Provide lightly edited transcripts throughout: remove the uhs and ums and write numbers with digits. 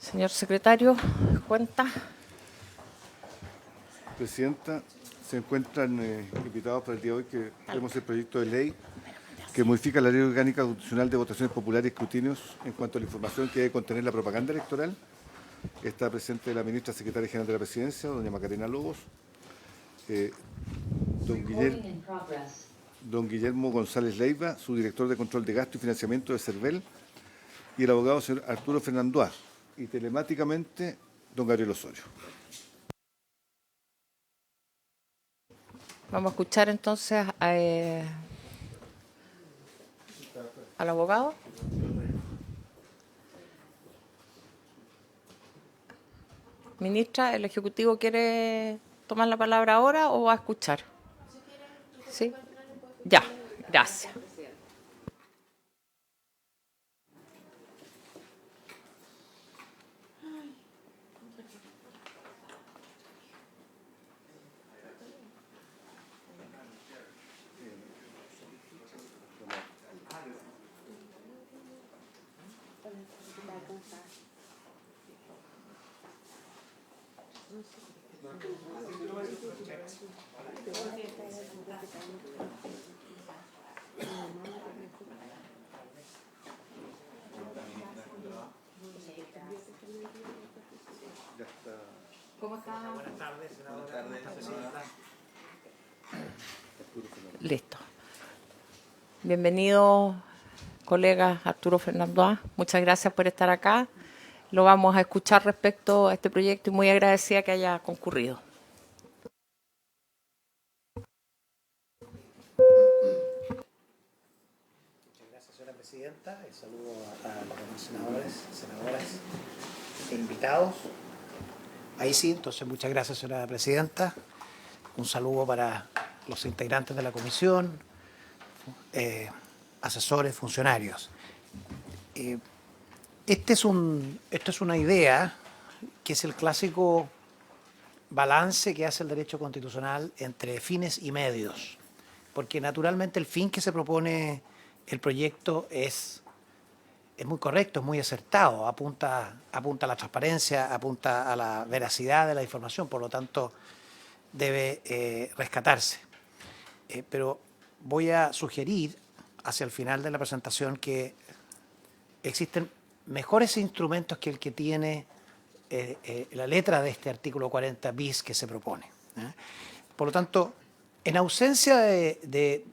Señor secretario, cuenta. Presidenta, se encuentran invitados para el día de hoy que vemos el proyecto de ley que modifica la Ley Orgánica Constitucional de Votaciones Populares y Escrutinios en cuanto a la información que debe contener la propaganda electoral. Está presente la ministra secretaria general de la Presidencia, doña Macarena Lobos, don Guillermo González Leiva, su director de Control de Gasto y Financiamiento de CERVEL, y el abogado señor Arturo Fernandoa, y telemáticamente don Gabriel Osorio. Vamos a escuchar entonces al abogado. Ministra, ¿el Ejecutivo quiere tomar la palabra ahora o va a escuchar? ¿Sí? Ya, gracias. ¿Cómo está? Buenas tardes, senadora. Buenas tardes, presidenta. Listo. Bienvenido, colega Arturo Fernandoa. Muchas gracias por estar acá. Lo vamos a escuchar respecto a este proyecto y muy agradecida que haya concurrido. Muchas gracias, señora presidenta. El saludo a los demás senadores, senadoras e invitados. Ahí sí, entonces muchas gracias, señora presidenta. Un saludo para los integrantes de la comisión, asesores, funcionarios. Esto es una idea que es el clásico balance que hace el derecho constitucional entre fines y medios, porque naturalmente el fin que se propone el proyecto es muy correcto, es muy acertado, apunta a la transparencia, apunta a la veracidad de la información, por lo tanto debe rescatarse. Pero voy a sugerir hacia el final de la presentación que existen mejores instrumentos que el que tiene la letra de este artículo 40 bis que se propone. Por lo tanto, en ausencia de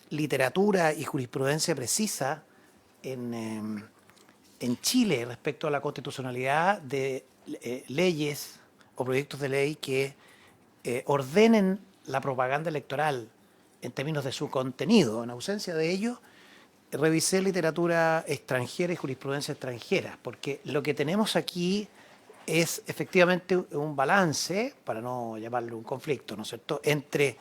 literatura y jurisprudencia precisa en Chile respecto a la constitucionalidad de leyes o proyectos de ley que ordenen la propaganda electoral en términos de su contenido, en ausencia de ello, revisé literatura extranjera y jurisprudencia extranjera, porque lo que tenemos aquí es efectivamente un balance, para no llamarlo un conflicto, ¿no es cierto?, entre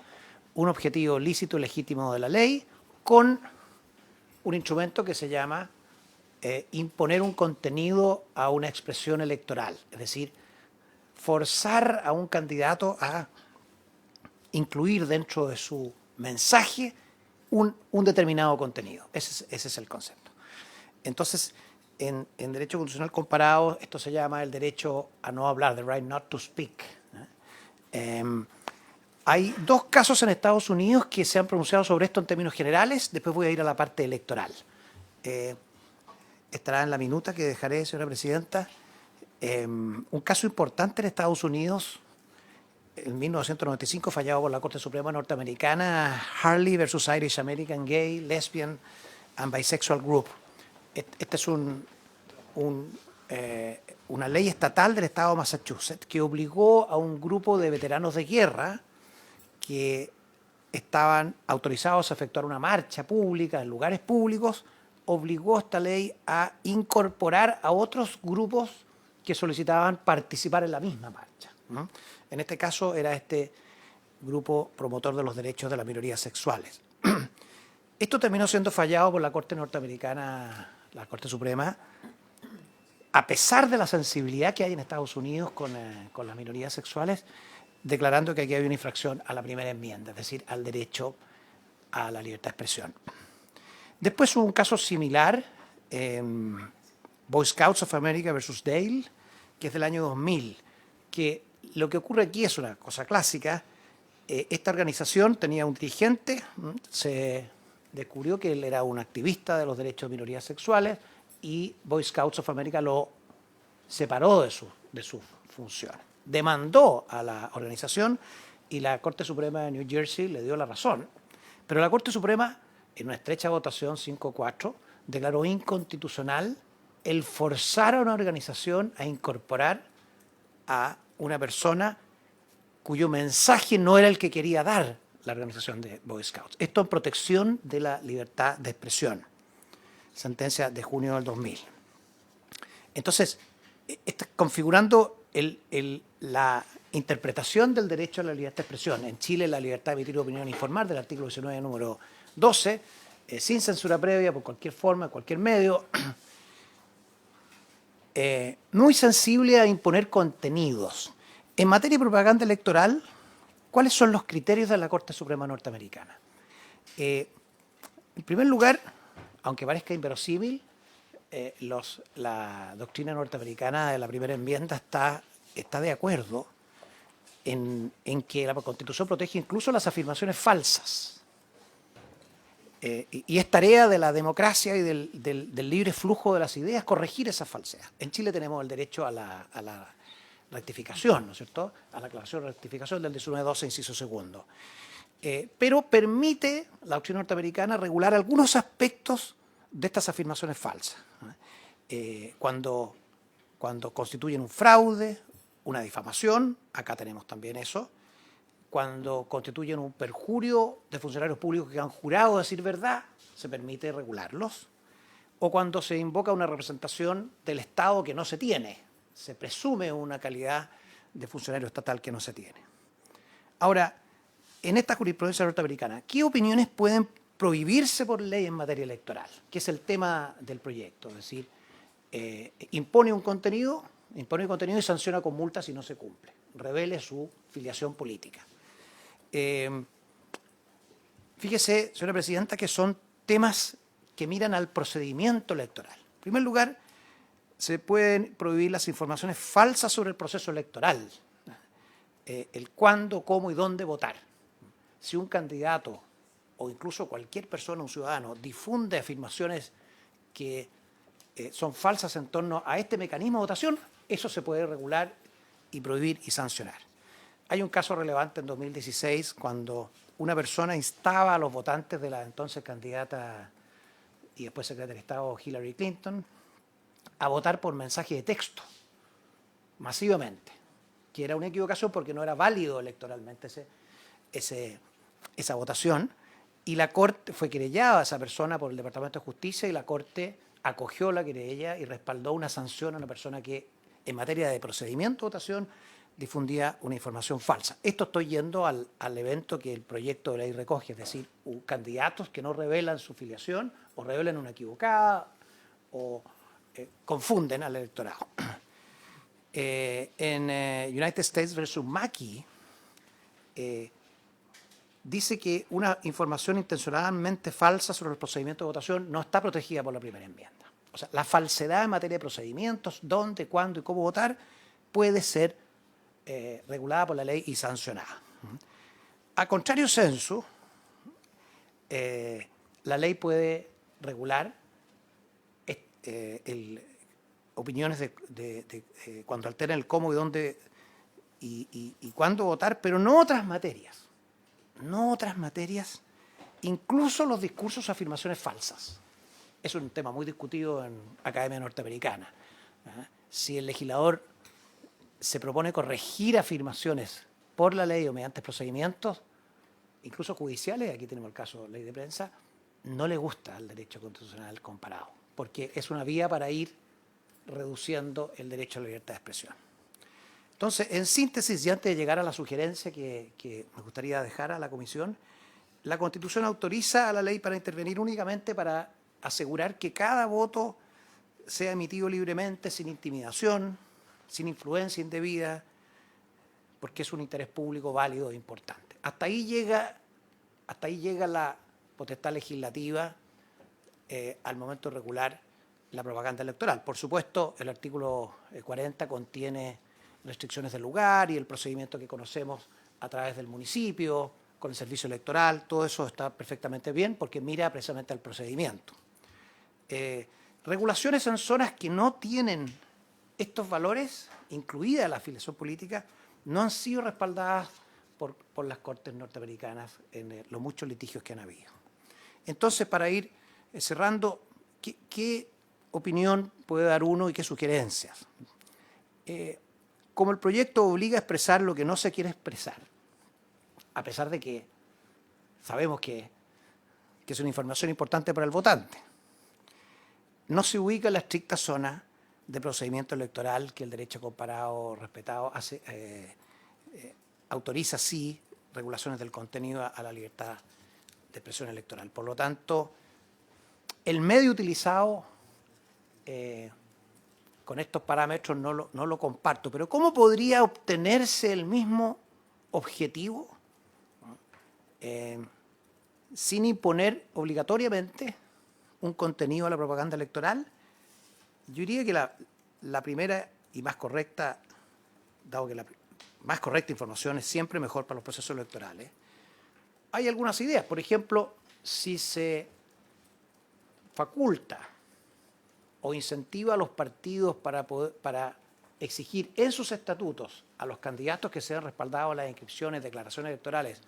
un objetivo lícito y legítimo de la ley con un instrumento que se llama imponer un contenido a una expresión electoral, es decir, forzar a un candidato a incluir dentro de su mensaje un determinado contenido. Ese es el concepto. Entonces, en derecho constitucional comparado, esto se llama el derecho a no hablar, the right not to speak. Hay dos casos en Estados Unidos que se han pronunciado sobre esto en términos generales. Después voy a ir a la parte electoral. Estará en la minuta que dejaré, señora presidenta. Un caso importante en Estados Unidos, en 1995, fallado por la Corte Suprema norteamericana, Harley versus Irish American Gay, Lesbian and Bisexual Group. Esta es una ley estatal del estado de Massachusetts que obligó a un grupo de veteranos de guerra que estaban autorizados a efectuar una marcha pública en lugares públicos, obligó a esta ley a incorporar a otros grupos que solicitaban participar en la misma marcha, ¿no? En este caso era este grupo promotor de los derechos de las minorías sexuales. Esto terminó siendo fallado por la Corte norteamericana, la Corte Suprema, a pesar de la sensibilidad que hay en Estados Unidos con las minorías sexuales, declarando que aquí hay una infracción a la primera enmienda, es decir, al derecho a la libertad de expresión. Después hubo un caso similar, Boy Scouts of America versus Dale, que es del año 2000, que lo que ocurre aquí es una cosa clásica. Esta organización tenía un dirigente, se descubrió que él era un activista de los derechos de minorías sexuales y Boy Scouts of America lo separó de sus funciones. Demandó a la organización y la Corte Suprema de New Jersey le dio la razón. Pero la Corte Suprema, en una estrecha votación 5-4, declaró inconstitucional el forzar a una organización a incorporar a una persona cuyo mensaje no era el que quería dar la organización de Boy Scouts. Esto en protección de la libertad de expresión. Sentencia de junio del 2000. Entonces, configurando la interpretación del derecho a la libertad de expresión. En Chile, la libertad de emitir opinión e informar, del artículo 19, número 12, sin censura previa, por cualquier forma, cualquier medio, muy sensible a imponer contenidos. En materia de propaganda electoral, ¿cuáles son los criterios de la Corte Suprema norteamericana? En primer lugar, aunque parezca inverosímil, la doctrina norteamericana de la primera enmienda está de acuerdo en que la Constitución protege incluso las afirmaciones falsas. Y es tarea de la democracia y del libre flujo de las ideas corregir esas falsedades. En Chile tenemos el derecho a la rectificación, ¿no es cierto? A la aclaración de rectificación del 1912, inciso segundo. Pero permite la doctrina norteamericana regular algunos aspectos de estas afirmaciones falsas. Cuando constituyen un fraude, una difamación, acá tenemos también eso, cuando constituyen un perjurio de funcionarios públicos que han jurado decir verdad, se permite regularlos, o cuando se invoca una representación del Estado que no se tiene, se presume una calidad de funcionario estatal que no se tiene. Ahora, en esta jurisprudencia norteamericana, ¿qué opiniones pueden prohibirse por ley en materia electoral? Que es el tema del proyecto, es decir, impone un contenido y sanciona con multa si no se cumple, revele su filiación política. Fíjese, señora presidenta, que son temas que miran al procedimiento electoral. En primer lugar, se pueden prohibir las informaciones falsas sobre el proceso electoral, el cuándo, cómo y dónde votar. Si un candidato o incluso cualquier persona, un ciudadano, difunde afirmaciones que son falsas en torno a este mecanismo de votación, eso se puede regular y prohibir y sancionar. Hay un caso relevante en 2016 cuando una persona instaba a los votantes de la entonces candidata y después secretaria de Estado Hillary Clinton a votar por mensaje de texto, masivamente, que era una equivocación porque no era válido electoralmente esa votación, y la Corte fue querellada a esa persona por el Departamento de Justicia y la Corte acogió la querella y respaldó una sanción a una persona que en materia de procedimiento de votación difundía una información falsa. Esto estoy yendo al evento que el proyecto de ley recoge, es decir, candidatos que no revelan su filiación o revelan una equivocada o confunden al electorado. En United States versus Mackey, dice que una información intencionalmente falsa sobre el procedimiento de votación no está protegida por la primera enmienda. O sea, la falsedad en materia de procedimientos, dónde, cuándo y cómo votar, puede ser regulada por la ley y sancionada. A contrario sensu, la ley puede regular opiniones de cuando alteran el cómo y dónde y cuándo votar, pero no otras materias. No otras materias, incluso los discursos o afirmaciones falsas. Es un tema muy discutido en academia norteamericana. Si el legislador se propone corregir afirmaciones por la ley o mediante procedimientos, incluso judiciales, aquí tenemos el caso de ley de prensa, no le gusta al derecho constitucional comparado, porque es una vía para ir reduciendo el derecho a la libertad de expresión. Entonces, en síntesis, y antes de llegar a la sugerencia que me gustaría dejar a la Comisión, la Constitución autoriza a la ley para intervenir únicamente para asegurar que cada voto sea emitido libremente, sin intimidación, sin influencia indebida, porque es un interés público válido e importante. Hasta ahí llega la potestad legislativa al momento de regular la propaganda electoral. Por supuesto, el artículo 40 contiene restricciones del lugar y el procedimiento que conocemos a través del municipio, con el servicio electoral, todo eso está perfectamente bien porque mira precisamente al procedimiento. Regulaciones en zonas que no tienen estos valores, incluida la afiliación política, no han sido respaldadas por las Cortes norteamericanas en los muchos litigios que han habido. Entonces, para ir cerrando, ¿qué opinión puede dar uno y qué sugerencias? Como el proyecto obliga a expresar lo que no se quiere expresar, a pesar de que sabemos que es una información importante para el votante, no se ubica en la estricta zona de procedimiento electoral que el derecho comparado respetado autoriza, sí, regulaciones del contenido a la libertad de expresión electoral. Por lo tanto, el medio utilizado con estos parámetros no lo comparto, pero ¿cómo podría obtenerse el mismo objetivo sin imponer obligatoriamente un contenido a la propaganda electoral? Yo diría que la primera y más correcta, dado que la más correcta información es siempre mejor para los procesos electorales, hay algunas ideas. Por ejemplo, si se faculta o incentiva a los partidos para exigir en sus estatutos a los candidatos que sean respaldados en las inscripciones, declaraciones electorales,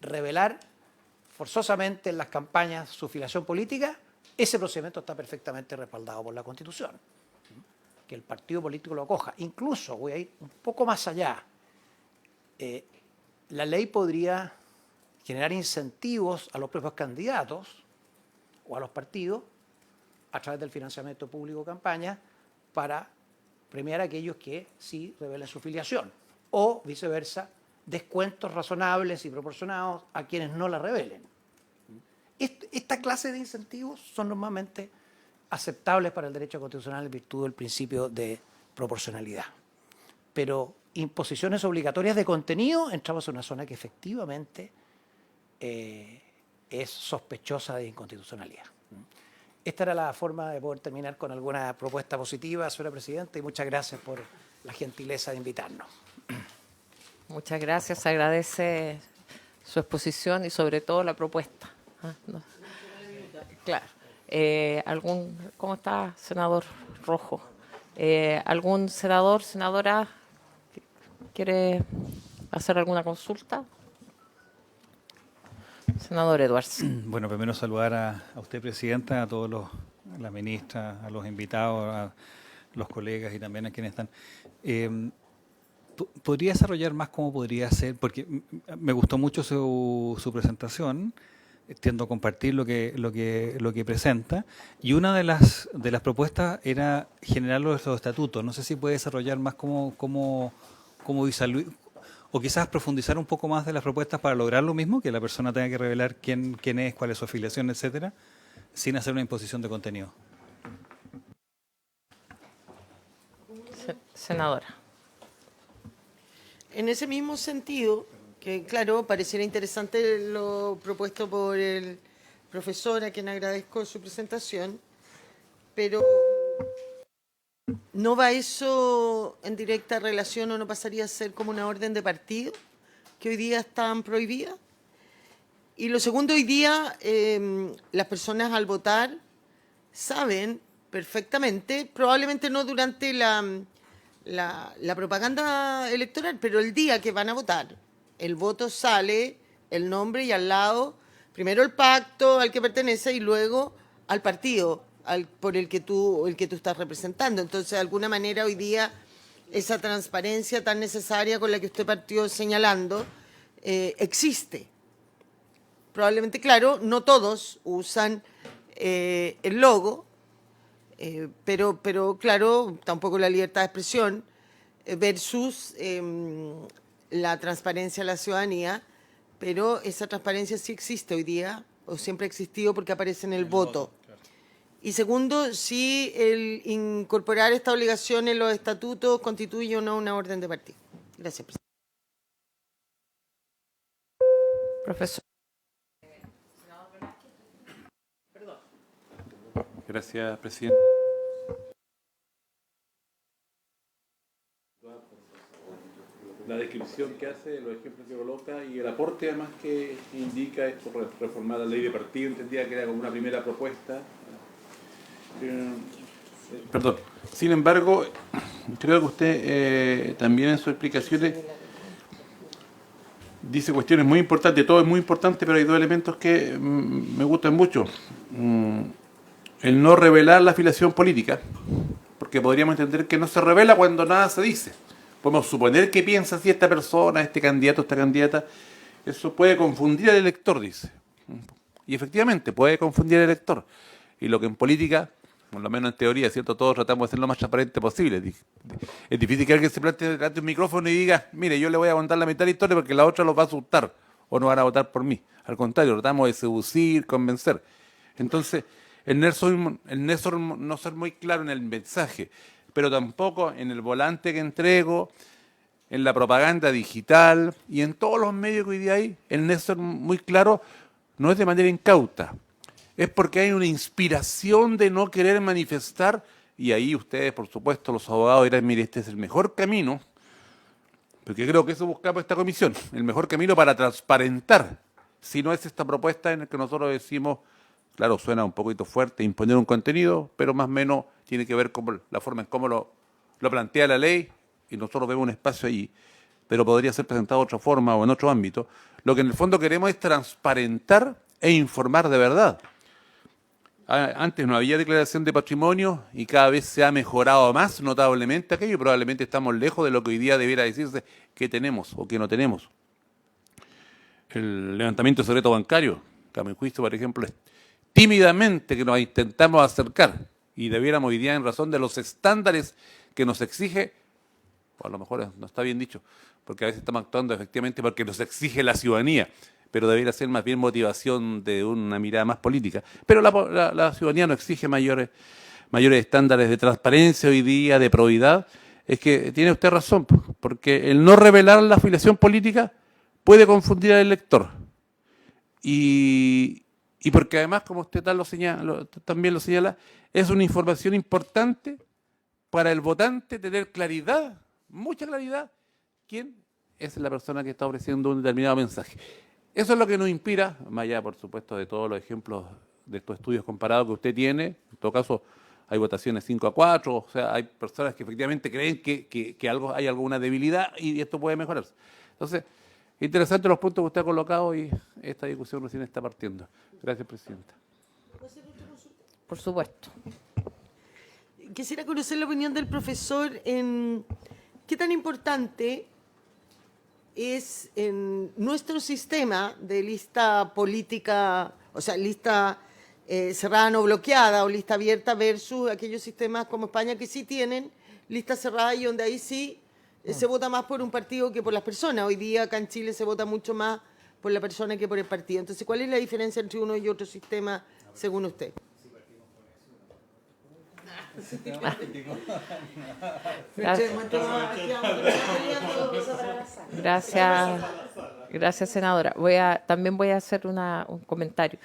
revelar forzosamente en las campañas su filiación política, ese procedimiento está perfectamente respaldado por la Constitución. Que el partido político lo acoja. Incluso, voy a ir un poco más allá, la ley podría generar incentivos a los propios candidatos o a los partidos a través del financiamiento público de campaña para premiar a aquellos que sí revelen su filiación o viceversa, descuentos razonables y proporcionados a quienes no la revelen. Esta clase de incentivos son normalmente aceptables para el derecho constitucional en virtud del principio de proporcionalidad. Pero imposiciones obligatorias de contenido, entramos en una zona que efectivamente es sospechosa de inconstitucionalidad. Esta era la forma de poder terminar con alguna propuesta positiva, señora Presidenta, y muchas gracias por la gentileza de invitarnos. Muchas gracias, se agradece su exposición y sobre todo la propuesta. No. Claro. ¿Cómo está, senador Rojo? ¿Algún senador, senadora quiere hacer alguna consulta? Senador Edwards. Bueno, primero saludar a usted, Presidenta, a todos la ministra, a los invitados, a los colegas y también a quienes están. ¿Podría desarrollar más cómo podría ser? Porque me gustó mucho su presentación, tiendo a compartir lo que presenta, y una de las propuestas era generar los estatutos. No sé si puede desarrollar más cómo visualizar, o quizás profundizar un poco más de las propuestas para lograr lo mismo, que la persona tenga que revelar quién es, cuál es su afiliación, etcétera, sin hacer una imposición de contenido. Senadora. En ese mismo sentido, que claro, pareciera interesante lo propuesto por el profesor, a quien agradezco su presentación, pero ¿no va eso en directa relación o no pasaría a ser como una orden de partido que hoy día están prohibidas? Y lo segundo, hoy día las personas al votar saben perfectamente, probablemente no durante la propaganda electoral, pero el día que van a votar, el voto sale, el nombre y al lado, primero el pacto al que pertenece y luego al partido por el que tú estás representando. Entonces, de alguna manera, hoy día, esa transparencia tan necesaria con la que usted partió señalando, existe. Probablemente, claro, no todos usan el logo, pero claro, tampoco la libertad de expresión versus la transparencia de la ciudadanía, pero esa transparencia sí existe hoy día, o siempre ha existido porque aparece en el voto. Claro. Y segundo, si el incorporar esta obligación en los estatutos constituye o no una orden de partido. Gracias, presidente. Profesor. Gracias, presidente. descripción que hace, los ejemplos que coloca y el aporte además que indica esto, reformar la ley de partido, entendía que era como una primera propuesta. Perdón. Sin embargo, creo que usted también en sus explicaciones dice cuestiones muy importantes, todo es muy importante, pero hay dos elementos que me gustan mucho. El no revelar la afiliación política, porque podríamos entender que no se revela cuando nada se dice. Podemos suponer que piensa así esta persona, este candidato, esta candidata. Eso puede confundir al elector, dice. Y efectivamente, puede confundir al elector. Y lo que en política, por lo menos en teoría, ¿cierto? Todos tratamos de ser lo más transparente posible. Es difícil que alguien se plantee delante de un micrófono y diga, mire, yo le voy a contar la mitad de la historia porque la otra los va a asustar o no van a votar por mí. Al contrario, tratamos de seducir, convencer. Entonces, el no ser muy claro en el mensaje, pero tampoco en el volante que entrego, en la propaganda digital y en todos los medios que hoy día hay, el no ser muy claro no es de manera incauta. Es porque hay una inspiración de no querer manifestar, y ahí ustedes, por supuesto, los abogados dirán, mire, este es el mejor camino, porque creo que eso buscamos esta comisión, el mejor camino para transparentar, si no es esta propuesta en la que nosotros decimos, claro, suena un poquito fuerte, imponer un contenido, pero más o menos tiene que ver con la forma en cómo lo plantea la ley, y nosotros vemos un espacio allí, pero podría ser presentado de otra forma o en otro ámbito. Lo que en el fondo queremos es transparentar e informar de verdad. Antes no había declaración de patrimonio y cada vez se ha mejorado más notablemente aquello y probablemente estamos lejos de lo que hoy día debiera decirse que tenemos o que no tenemos. El levantamiento de secreto bancario, que a mi juicio, por ejemplo, es tímidamente que nos intentamos acercar y debiéramos hoy día en razón de los estándares que nos exige, o a lo mejor no está bien dicho, porque a veces estamos actuando efectivamente porque nos exige la ciudadanía, pero debería ser más bien motivación de una mirada más política. Pero la ciudadanía no exige mayores estándares de transparencia hoy día, de probidad. Es que tiene usted razón, porque el no revelar la afiliación política puede confundir al elector. Y porque además, como usted también lo señala, es una información importante para el votante tener claridad, mucha claridad, quién es la persona que está ofreciendo un determinado mensaje. Eso es lo que nos inspira, más allá, por supuesto, de todos los ejemplos de estos estudios comparados que usted tiene. En todo caso, hay votaciones 5-4, o sea, hay personas que efectivamente creen que hay alguna debilidad y esto puede mejorarse. Entonces, interesantes los puntos que usted ha colocado y esta discusión recién está partiendo. Gracias, Presidenta. Por supuesto. Quisiera conocer la opinión del profesor en qué tan importante es en nuestro sistema de lista política, o sea, lista cerrada no bloqueada o lista abierta versus aquellos sistemas como España que sí tienen lista cerrada y donde ahí sí se vota más por un partido que por las personas. Hoy día acá en Chile se vota mucho más por la persona que por el partido. Entonces, ¿cuál es la diferencia entre uno y otro sistema según usted? Gracias, senadora. También voy a hacer un comentario.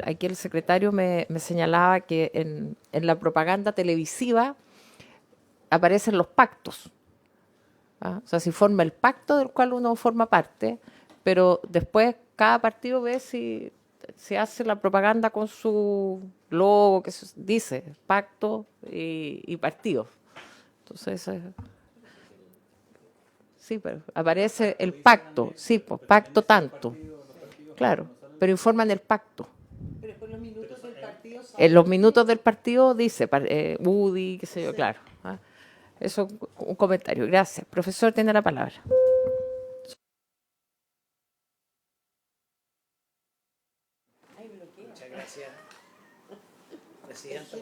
Aquí el secretario me señalaba que en la propaganda televisiva aparecen los pactos. ¿Ah? O sea, si forma el pacto del cual uno forma parte, pero después cada partido ve si se hace la propaganda con su logo, que dice pacto y partido. Entonces, sí, pero aparece el pacto, sí, pues pacto tanto. Claro, pero informan el pacto. Pero después los minutos del partido En los minutos del partido dice UDI, qué sé yo, claro. ¿Ah? Eso, un comentario. Gracias. Profesor, tiene la palabra. Muchas gracias, Presidenta,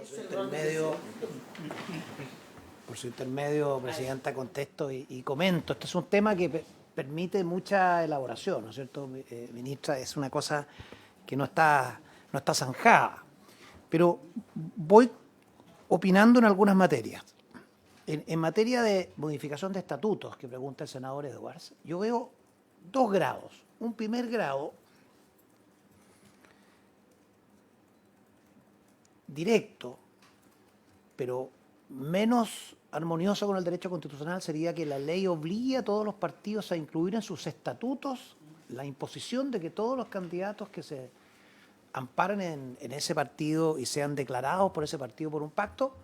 por su intermedio, Presidenta, contesto y comento. Este es un tema que permite mucha elaboración, ¿no es cierto, Ministra? Es una cosa que no está zanjada, pero voy opinando en algunas materias. En materia de modificación de estatutos, que pregunta el senador Edwards, yo veo dos grados. Un primer grado directo, pero menos armonioso con el derecho constitucional sería que la ley obligue a todos los partidos a incluir en sus estatutos la imposición de que todos los candidatos que se amparen en ese partido y sean declarados por ese partido por un pacto,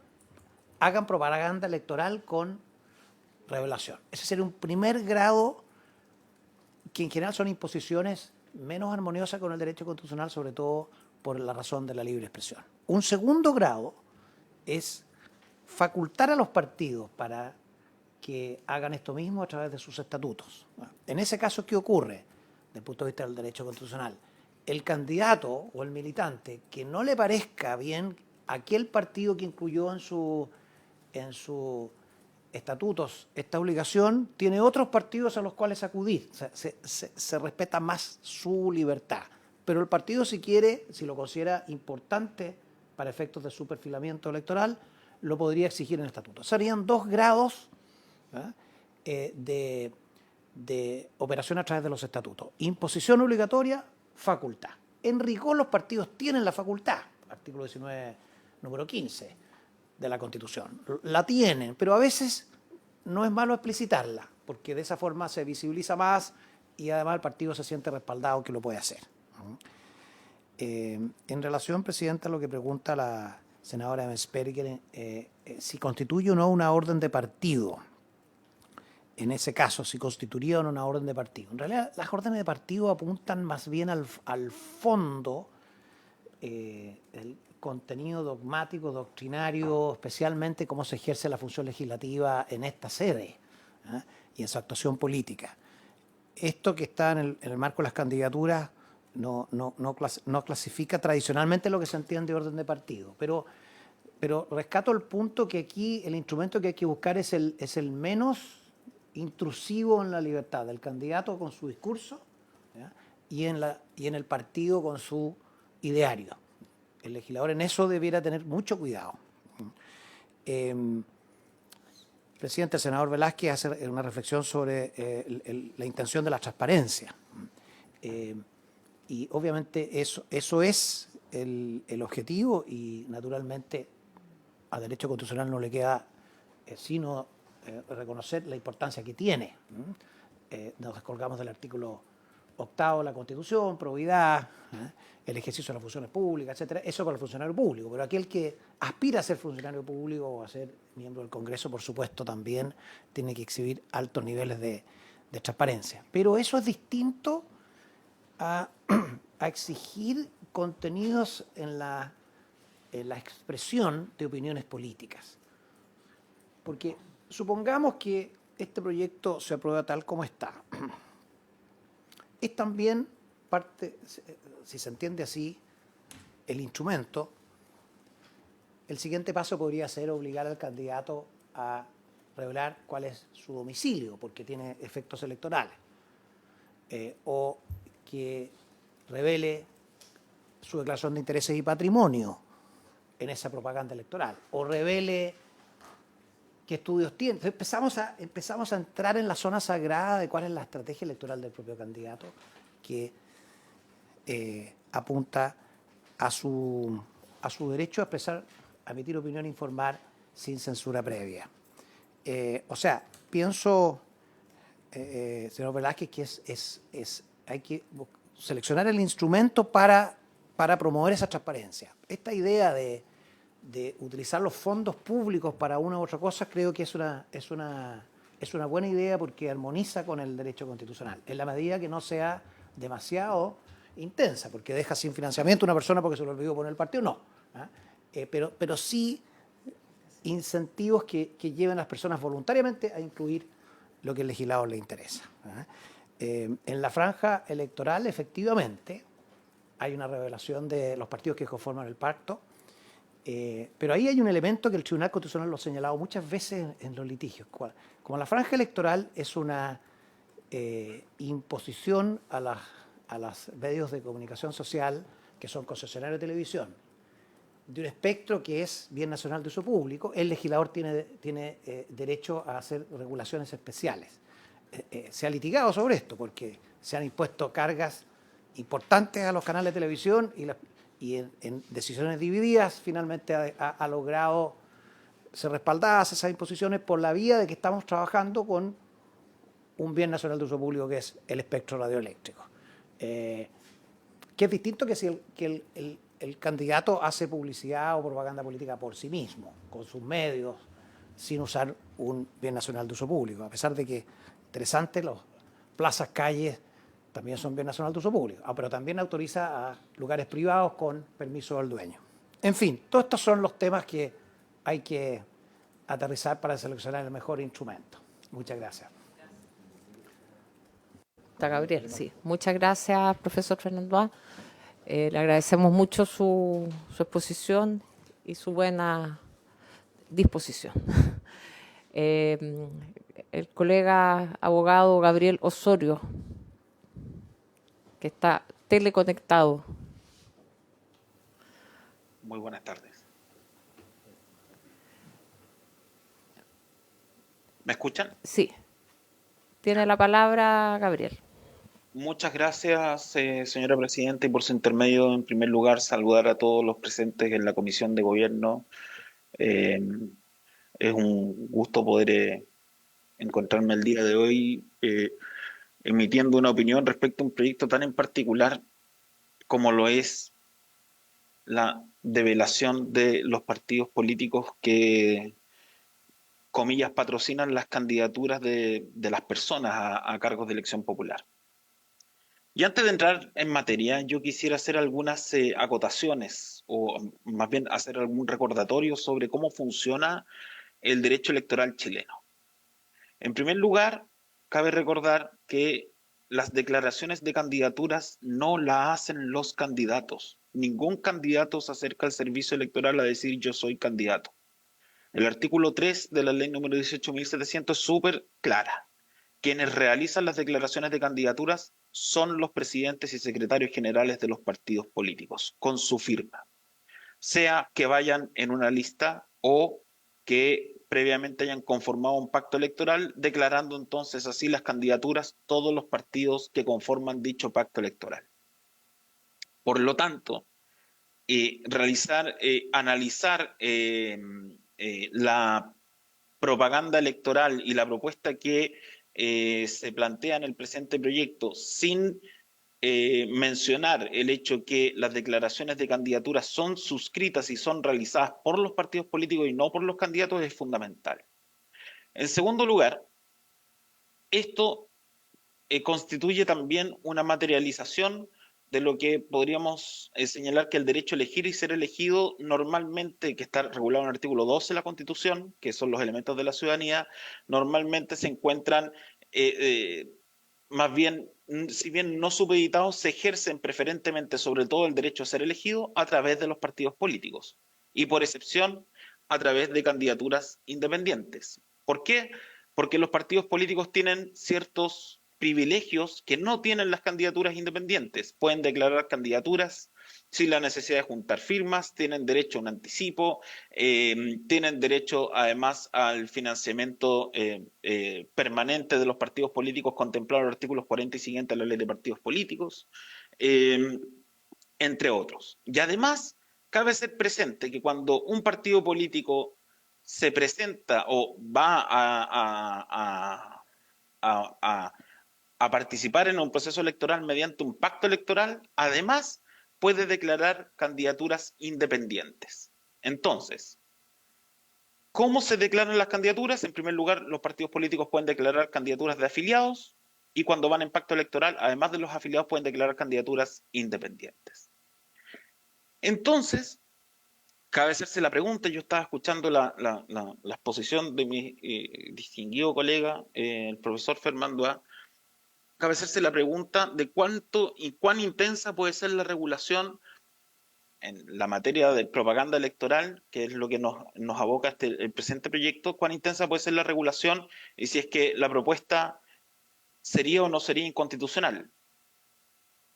hagan propaganda electoral con revelación. Ese sería un primer grado que en general son imposiciones menos armoniosas con el derecho constitucional, sobre todo por la razón de la libre expresión. Un segundo grado es facultar a los partidos para que hagan esto mismo a través de sus estatutos. En ese caso, ¿qué ocurre desde el punto de vista del derecho constitucional? El candidato o el militante que no le parezca bien aquel partido que incluyó en sus estatutos esta obligación, tiene otros partidos a los cuales acudir. O sea, se respeta más su libertad. Pero el partido, si quiere, si lo considera importante para efectos de su perfilamiento electoral, lo podría exigir en el estatuto. Serían 2 grados de operación a través de los estatutos. Imposición obligatoria, facultad. En rigor, los partidos tienen la facultad, artículo 19, número 15 de la Constitución. La tienen, pero a veces no es malo explicitarla, porque de esa forma se visibiliza más y además el partido se siente respaldado que lo puede hacer. En relación, Presidenta, a lo que pregunta la senadora Mensperger, si constituye o no una orden de partido. En ese caso, si constituiría o no una orden de partido. En realidad, las órdenes de partido apuntan más bien al fondo, el contenido dogmático, doctrinario, especialmente cómo se ejerce la función legislativa en esta sede y en su actuación política. Esto que está en el marco de las candidaturas no clasifica tradicionalmente lo que se entiende de orden de partido, pero rescato el punto que aquí el instrumento que hay que buscar es el menos intrusivo en la libertad del candidato con su discurso, ¿ya? y en el partido con su ideario. El legislador en eso debiera tener mucho cuidado. Presidente, el senador Velázquez hace una reflexión sobre la intención de la transparencia. Y obviamente eso es el objetivo y naturalmente al derecho constitucional no le queda sino reconocer la importancia que tiene. Nos descolgamos del artículo 8 de la Constitución, probidad, el ejercicio de las funciones públicas, etcétera. Eso para el funcionario público, pero aquel que aspira a ser funcionario público o a ser miembro del Congreso, por supuesto, también tiene que exhibir altos niveles de transparencia. Pero eso es distinto a exigir contenidos en la expresión de opiniones políticas. Porque supongamos que este proyecto se aprueba tal como está. Es también parte, si se entiende así, el instrumento. El siguiente paso podría ser obligar al candidato a revelar cuál es su domicilio, porque tiene efectos electorales. O que revele su declaración de intereses y patrimonio en esa propaganda electoral. O revele qué estudios tiene. Entonces empezamos a entrar en la zona sagrada de cuál es la estrategia electoral del propio candidato, que apunta a su derecho a expresar, a emitir opinión e informar sin censura previa. O sea, pienso, señor Velázquez, que hay que seleccionar el instrumento para promover esa transparencia. Esta idea de utilizar los fondos públicos para una u otra cosa creo que es una buena idea porque armoniza con el derecho constitucional, en la medida que no sea demasiado intensa, porque deja sin financiamiento a una persona porque se lo olvidó poner el partido, no. Pero sí incentivos que lleven a las personas voluntariamente a incluir lo que el legislador le interesa. En la franja electoral, efectivamente, hay una revelación de los partidos que conforman el pacto, pero ahí hay un elemento que el Tribunal Constitucional lo ha señalado muchas veces en los litigios. Como la franja electoral es una imposición a los medios de comunicación social, que son concesionarios de televisión, de un espectro que es bien nacional de uso público, el legislador tiene derecho a hacer regulaciones especiales. Se ha litigado sobre esto porque se han impuesto cargas importantes a los canales de televisión y en decisiones divididas finalmente ha logrado se respaldadas esas imposiciones por la vía de que estamos trabajando con un bien nacional de uso público que es el espectro radioeléctrico. Que es distinto que si el candidato hace publicidad o propaganda política por sí mismo, con sus medios, sin usar un bien nacional de uso público. A pesar de que, interesante, las plazas, calles, también son bien nacional de uso público, pero también autoriza a lugares privados con permiso del dueño. En fin, todos estos son los temas que hay que aterrizar para seleccionar el mejor instrumento. Muchas gracias. Gabriel, sí. Muchas gracias, profesor Fernando. Le agradecemos mucho su exposición y su buena disposición. El colega abogado Gabriel Osorio, que está teleconectado. Muy buenas tardes. ¿Me escuchan? Sí. Tiene la palabra Gabriel. Muchas gracias, señora presidenta, y por su intermedio, en primer lugar, saludar a todos los presentes en la Comisión de Gobierno. Es un gusto poder encontrarme el día de hoy emitiendo una opinión respecto a un proyecto tan en particular como lo es la develación de los partidos políticos que, comillas, patrocinan las candidaturas de las personas a cargos de elección popular. Y antes de entrar en materia, yo quisiera hacer algunas acotaciones, o más bien hacer algún recordatorio sobre cómo funciona el derecho electoral chileno. En primer lugar, cabe recordar que las declaraciones de candidaturas no las hacen los candidatos. Ningún candidato se acerca al servicio electoral a decir yo soy candidato. El artículo 3 de la ley número 18.700 es súper clara. Quienes realizan las declaraciones de candidaturas son los presidentes y secretarios generales de los partidos políticos, con su firma. Sea que vayan en una lista o que previamente hayan conformado un pacto electoral, declarando entonces así las candidaturas todos los partidos que conforman dicho pacto electoral. Por lo tanto, analizar la propaganda electoral y la propuesta que se plantea en el presente proyecto sin mencionar el hecho que las declaraciones de candidaturas son suscritas y son realizadas por los partidos políticos y no por los candidatos es fundamental. En segundo lugar, esto constituye también una materialización de lo que podríamos señalar que el derecho a elegir y ser elegido normalmente, que está regulado en el artículo 12 de la Constitución, que son los elementos de la ciudadanía, normalmente se encuentran más bien, si bien no supeditados, se ejercen preferentemente sobre todo el derecho a ser elegido a través de los partidos políticos y por excepción a través de candidaturas independientes. ¿Por qué? Porque los partidos políticos tienen ciertos privilegios que no tienen las candidaturas independientes. Pueden declarar candidaturas sin la necesidad de juntar firmas, tienen derecho a un anticipo, tienen derecho además al financiamiento permanente de los partidos políticos contemplado en los artículos 40 y siguientes de la Ley de Partidos Políticos, entre otros. Y además, cabe ser presente que cuando un partido político se presenta o va a participar en un proceso electoral mediante un pacto electoral, además puede declarar candidaturas independientes. Entonces, ¿cómo se declaran las candidaturas? En primer lugar, los partidos políticos pueden declarar candidaturas de afiliados y cuando van en pacto electoral, además de los afiliados, pueden declarar candidaturas independientes. Entonces, cabe hacerse la pregunta, yo estaba escuchando la exposición de mi distinguido colega, el profesor Fernando A., cabe hacerse la pregunta de cuánto y cuán intensa puede ser la regulación en la materia de propaganda electoral, que es lo que nos aboca el presente proyecto, cuán intensa puede ser la regulación y si es que la propuesta sería o no sería inconstitucional.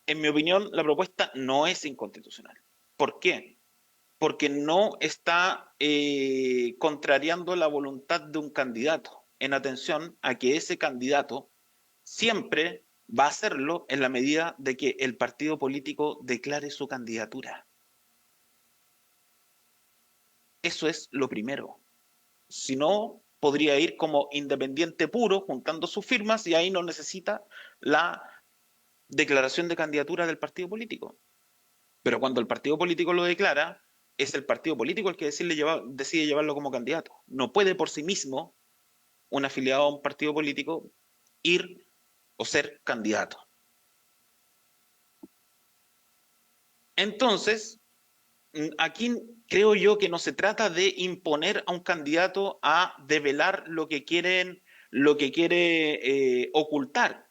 En mi opinión, la propuesta no es inconstitucional. ¿Por qué? Porque no está contrariando la voluntad de un candidato, en atención a que ese candidato siempre va a hacerlo en la medida de que el partido político declare su candidatura. Eso es lo primero. Si no, podría ir como independiente puro, juntando sus firmas, y ahí no necesita la declaración de candidatura del partido político. Pero cuando el partido político lo declara, es el partido político el que decide llevarlo como candidato. No puede por sí mismo un afiliado a un partido político ir o ser candidato. Entonces, aquí creo yo que no se trata de imponer a un candidato a develar lo que quiere ocultar,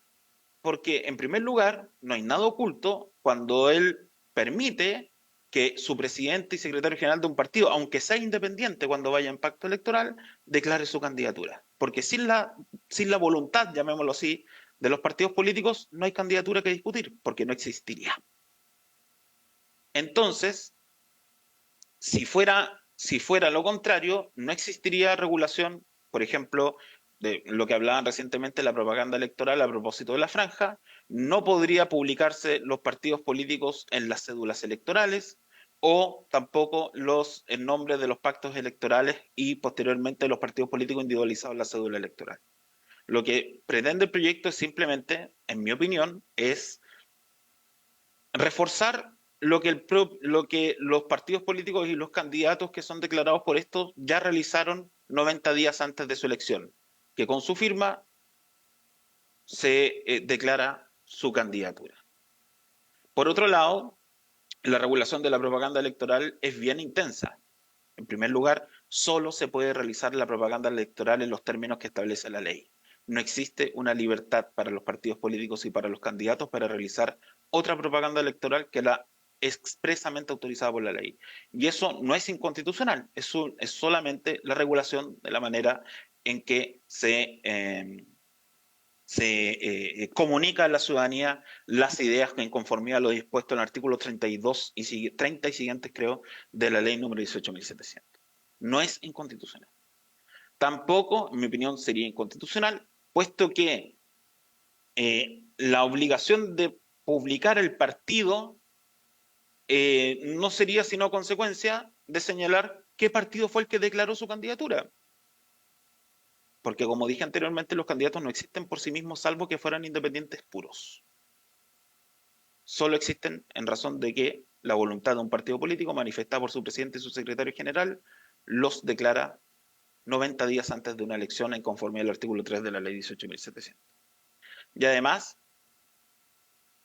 porque en primer lugar no hay nada oculto cuando él permite que su presidente y secretario general de un partido, aunque sea independiente cuando vaya en pacto electoral, declare su candidatura. Porque sin la voluntad, llamémoslo así, de los partidos políticos, no hay candidatura que discutir, porque no existiría. Entonces, si fuera lo contrario, no existiría regulación, por ejemplo, de lo que hablaban recientemente la propaganda electoral a propósito de la franja, no podría publicarse los partidos políticos en las cédulas electorales o tampoco en nombre de los pactos electorales y posteriormente los partidos políticos individualizados en la cédula electoral. Lo que pretende el proyecto es simplemente, en mi opinión, es reforzar lo que los partidos políticos y los candidatos que son declarados por esto ya realizaron 90 días antes de su elección, que con su firma se declara su candidatura. Por otro lado, la regulación de la propaganda electoral es bien intensa. En primer lugar, solo se puede realizar la propaganda electoral en los términos que establece la ley. No existe una libertad para los partidos políticos y para los candidatos para realizar otra propaganda electoral que la expresamente autorizada por la ley. Y eso no es inconstitucional, es solamente la regulación de la manera en que se comunica a la ciudadanía las ideas en conformidad a lo dispuesto en el artículo 32 y 30 y siguientes, creo, de la ley número 18.700. No es inconstitucional. Tampoco, en mi opinión, sería inconstitucional, puesto que la obligación de publicar el partido no sería sino consecuencia de señalar qué partido fue el que declaró su candidatura. Porque como dije anteriormente, los candidatos no existen por sí mismos salvo que fueran independientes puros. Solo existen en razón de que la voluntad de un partido político manifestada por su presidente y su secretario general los declara 90 días antes de una elección en conformidad al artículo 3 de la ley 18.700. Y además,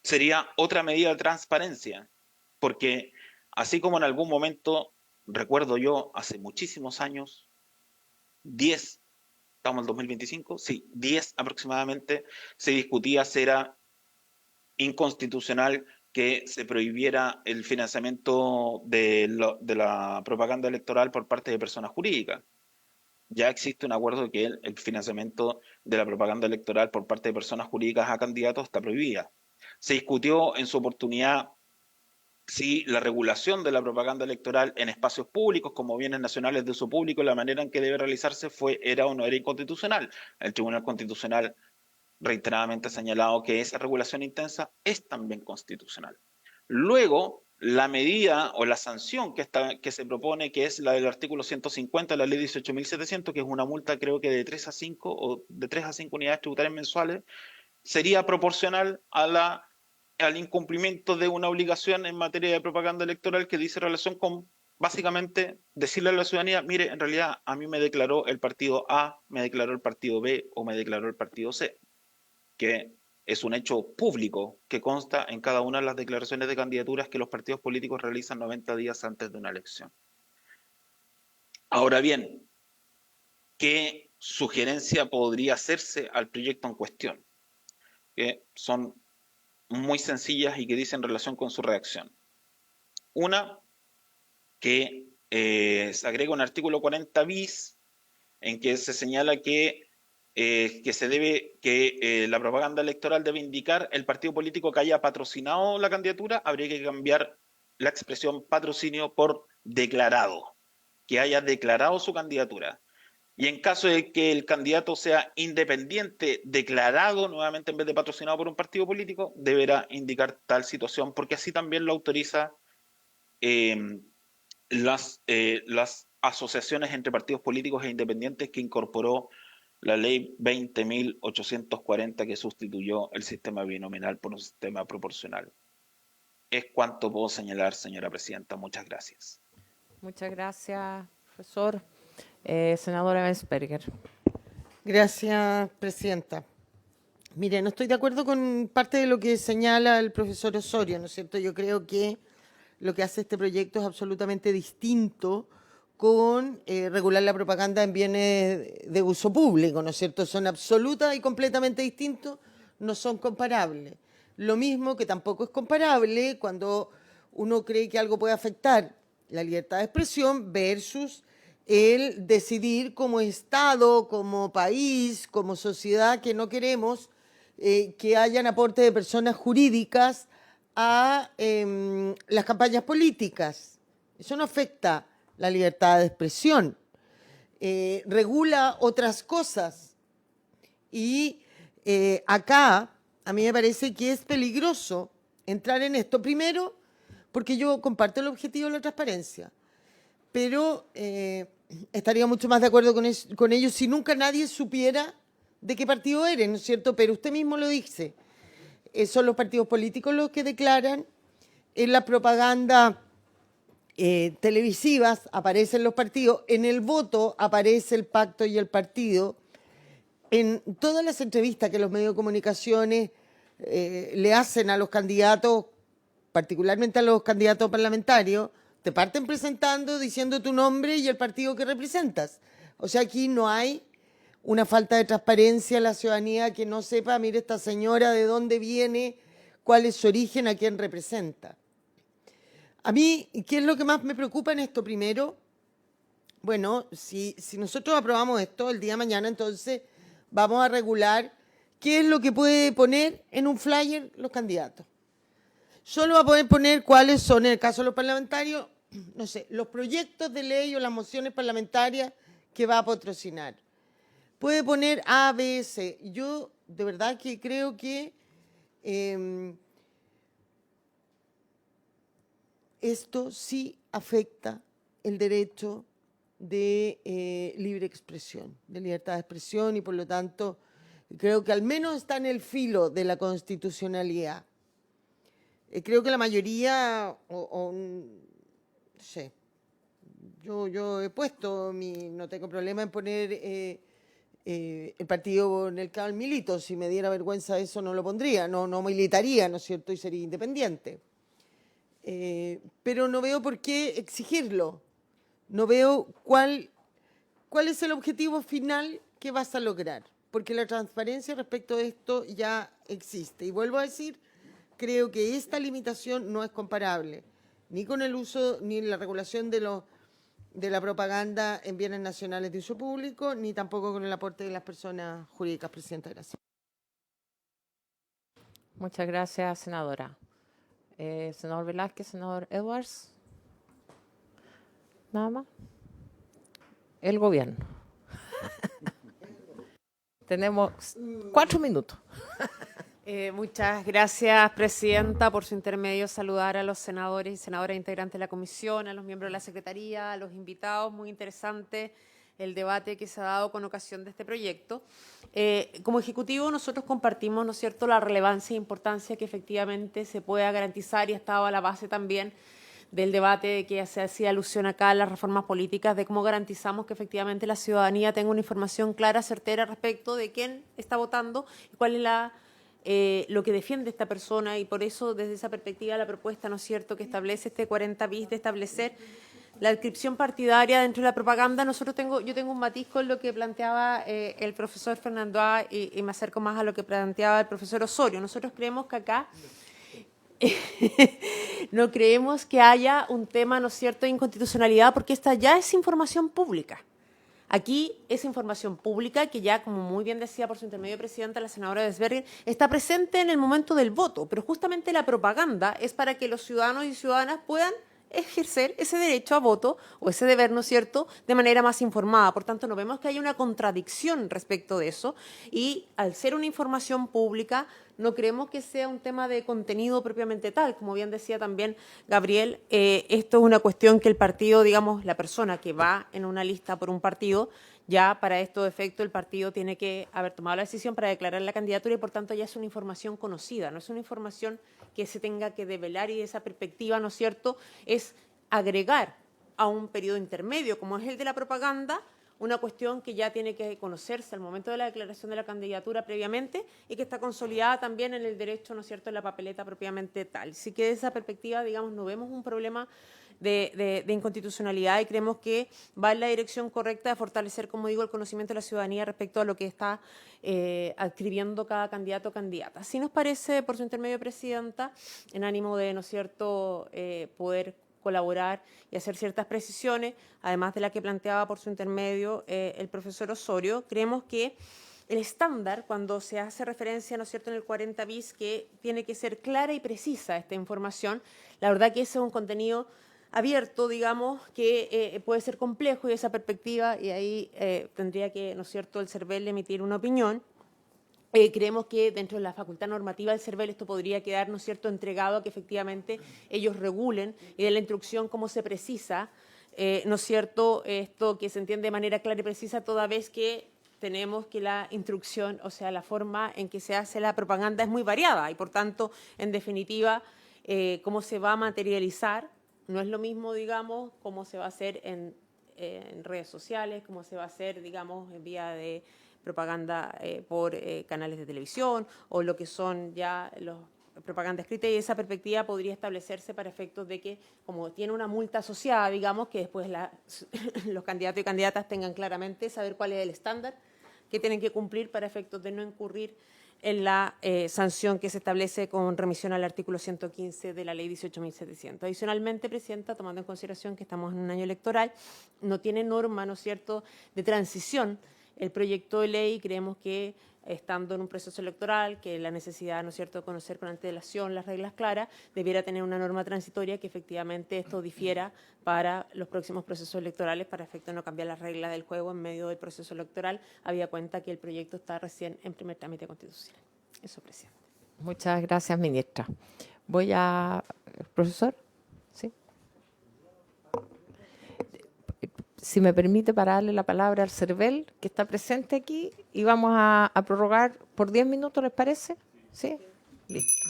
sería otra medida de transparencia, porque así como en algún momento, recuerdo yo, hace muchísimos años, 10, estamos en el 2025, sí, 10 aproximadamente, se discutía si era inconstitucional que se prohibiera el financiamiento de la propaganda electoral por parte de personas jurídicas. Ya existe un acuerdo de que el financiamiento de la propaganda electoral por parte de personas jurídicas a candidatos está prohibida. Se discutió en su oportunidad si la regulación de la propaganda electoral en espacios públicos como bienes nacionales de uso público, la manera en que debe realizarse era o no era inconstitucional. El Tribunal Constitucional reiteradamente ha señalado que esa regulación intensa es también constitucional. Luego, la medida o la sanción que se propone, que es la del artículo 150 de la ley 18.700, que es una multa creo que de 3 a 5 o de 3 a 5 unidades tributarias mensuales, sería proporcional al incumplimiento de una obligación en materia de propaganda electoral que dice relación con básicamente decirle a la ciudadanía, mire, en realidad a mí me declaró el partido A, me declaró el partido B o me declaró el partido C, que es un hecho público que consta en cada una de las declaraciones de candidaturas que los partidos políticos realizan 90 días antes de una elección. Ahora bien, ¿qué sugerencia podría hacerse al proyecto en cuestión? Que son muy sencillas y que dicen relación con su redacción. Una, que se agrega un artículo 40 bis en que se señala que la propaganda electoral debe indicar el partido político que haya patrocinado la candidatura. Habría que cambiar la expresión patrocinio por declarado, que haya declarado su candidatura. Y en caso de que el candidato sea independiente, declarado nuevamente en vez de patrocinado por un partido político, deberá indicar tal situación, porque así también lo autoriza las asociaciones entre partidos políticos e independientes que incorporó la ley 20.840 que sustituyó el sistema binominal por un sistema proporcional. Es cuanto puedo señalar, señora presidenta. Muchas gracias. Muchas gracias, profesor. Senadora Bensperger. Gracias, presidenta. Mire, no estoy de acuerdo con parte de lo que señala el profesor Osorio, ¿no es cierto? Yo creo que lo que hace este proyecto es absolutamente distinto con regular la propaganda en bienes de uso público, ¿no es cierto? Son absolutas y completamente distintos, no son comparables. Lo mismo que tampoco es comparable cuando uno cree que algo puede afectar la libertad de expresión versus el decidir como Estado, como país, como sociedad, que no queremos que hayan aporte de personas jurídicas a las campañas políticas. Eso no afecta la libertad de expresión, regula otras cosas. Y acá a mí me parece que es peligroso entrar en esto. Primero, porque yo comparto el objetivo de la transparencia, pero estaría mucho más de acuerdo con ellos si nunca nadie supiera de qué partido eres, ¿no es cierto? Pero usted mismo lo dice, son los partidos políticos los que declaran, en la propaganda televisivas aparecen los partidos, en el voto aparece el pacto y el partido, en todas las entrevistas que los medios de comunicaciones le hacen a los candidatos, particularmente a los candidatos parlamentarios, te parten presentando, diciendo tu nombre y el partido que representas. O sea, aquí no hay una falta de transparencia en la ciudadanía que no sepa, mire, esta señora de dónde viene, cuál es su origen, a quién representa. A mí, ¿qué es lo que más me preocupa en esto? Primero, bueno, si nosotros aprobamos esto el día de mañana, entonces vamos a regular qué es lo que puede poner en un flyer los candidatos. Solo va a poder poner cuáles son, en el caso de los parlamentarios, no sé, los proyectos de ley o las mociones parlamentarias que va a patrocinar. Puede poner A, B, C. Yo de verdad que creo que esto sí afecta el derecho de libre expresión, de libertad de expresión, y por lo tanto creo que al menos está en el filo de la constitucionalidad. Creo que la mayoría, no sé, yo he puesto, no tengo problema en poner el partido en el que milito. Si me diera vergüenza eso no lo pondría, no militaría, ¿no es cierto? Y sería independiente. Pero no veo por qué exigirlo. No veo cuál es el objetivo final que vas a lograr, porque la transparencia respecto a esto ya existe. Y vuelvo a decir, creo que esta limitación no es comparable ni con el uso ni la regulación de la propaganda en bienes nacionales de uso público, ni tampoco con el aporte de las personas jurídicas. Presidenta, gracias. Muchas gracias, senadora. Senador Velázquez, senador Edwards. Nada más. El gobierno. Tenemos 4 minutos. Muchas gracias, presidenta. Por su intermedio, saludar a los senadores y senadoras integrantes de la comisión, a los miembros de la secretaría, a los invitados. Muy interesante el debate que se ha dado con ocasión de este proyecto. Como Ejecutivo, nosotros compartimos, ¿no es cierto?, la relevancia e importancia que efectivamente se pueda garantizar, y estaba a la base también del debate que se hacía alusión acá a las reformas políticas, de cómo garantizamos que efectivamente la ciudadanía tenga una información clara, certera respecto de quién está votando y cuál es lo que defiende esta persona. Y por eso, desde esa perspectiva, la propuesta, ¿no es cierto?, que establece este 40 bis de establecer la adscripción partidaria dentro de la propaganda. Yo tengo un matiz con lo que planteaba el profesor Fernando A. y me acerco más a lo que planteaba el profesor Osorio. Nosotros creemos que acá no creemos que haya un tema, ¿no es cierto?, de inconstitucionalidad, porque esta ya es información pública. Aquí es información pública que ya, como muy bien decía por su intermedio presidenta, la senadora Bensperger, está presente en el momento del voto, pero justamente la propaganda es para que los ciudadanos y ciudadanas puedan ejercer ese derecho a voto o ese deber, ¿no es cierto?, de manera más informada. Por tanto, no vemos que haya una contradicción respecto de eso, y al ser una información pública, no creemos que sea un tema de contenido propiamente tal. Como bien decía también Gabriel, esto es una cuestión que el partido, digamos, la persona que va en una lista por un partido, ya para estos efectos el partido tiene que haber tomado la decisión para declarar la candidatura y por tanto ya es una información conocida, no es una información que se tenga que develar y de esa perspectiva, ¿no es cierto?, es agregar a un periodo intermedio como es el de la propaganda, una cuestión que ya tiene que conocerse al momento de la declaración de la candidatura previamente y que está consolidada también en el derecho, ¿no es cierto?, en la papeleta propiamente tal. Así que de esa perspectiva, digamos, no vemos un problema de inconstitucionalidad y creemos que va en la dirección correcta de fortalecer, como digo, el conocimiento de la ciudadanía respecto a lo que está adscribiendo cada candidato o candidata. Así nos parece, por su intermedio, Presidenta, en ánimo de, ¿no es cierto?, poder colaborar y hacer ciertas precisiones, además de la que planteaba por su intermedio el profesor Osorio. Creemos que el estándar, cuando se hace referencia, ¿no es cierto?, en el 40 bis, que tiene que ser clara y precisa esta información, la verdad que ese es un contenido abierto, digamos, que puede ser complejo y esa perspectiva, y ahí tendría que, ¿no es cierto?, el CERVEL emitir una opinión. Creemos que dentro de la facultad normativa del CERVEL esto podría quedar, ¿no es cierto?, entregado a que efectivamente ellos regulen y de la instrucción cómo se precisa, ¿no es cierto?, esto que se entiende de manera clara y precisa, toda vez que tenemos que la instrucción, o sea, la forma en que se hace la propaganda es muy variada y, por tanto, en definitiva, cómo se va a materializar no es lo mismo, digamos, cómo se va a hacer en redes sociales, cómo se va a hacer, digamos, en vía de propaganda por canales de televisión o lo que son ya los propaganda escrita, y esa perspectiva podría establecerse para efectos de que, como tiene una multa asociada, digamos, que después los candidatos y candidatas tengan claramente saber cuál es el estándar que tienen que cumplir para efectos de no incurrir en la sanción que se establece con remisión al artículo 115 de la ley 18.700. Adicionalmente, Presidenta, tomando en consideración que estamos en un año electoral, no tiene norma, ¿no es cierto?, de transición el proyecto de ley. Creemos que estando en un proceso electoral, que la necesidad, ¿no es cierto?, de conocer con antelación las reglas claras, debiera tener una norma transitoria que efectivamente esto difiera para los próximos procesos electorales, para efecto de no cambiar las reglas del juego en medio del proceso electoral, habida cuenta que el proyecto está recién en primer trámite constitucional. Eso, Presidente. Muchas gracias, ministra. Voy a... ¿Profesor? ¿Sí? Si me permite, para darle la palabra al CERVEL, que está presente aquí, y vamos a prorrogar por 10 minutos, ¿les parece? ¿Sí? Listo.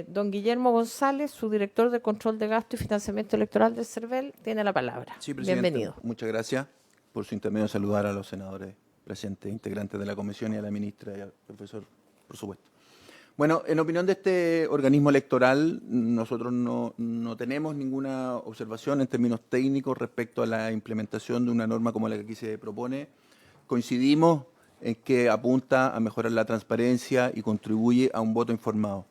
Don Guillermo González, su director de Control de Gasto y Financiamiento Electoral del CERVEL, tiene la palabra. Sí, Presidenta. Bienvenido. Muchas gracias. Por su intermedio, saludar a los senadores presentes, integrantes de la comisión, y a la ministra y al profesor, por supuesto. Bueno, en opinión de este organismo electoral, nosotros no tenemos ninguna observación en términos técnicos respecto a la implementación de una norma como la que aquí se propone. Coincidimos en que apunta a mejorar la transparencia y contribuye a un voto informado.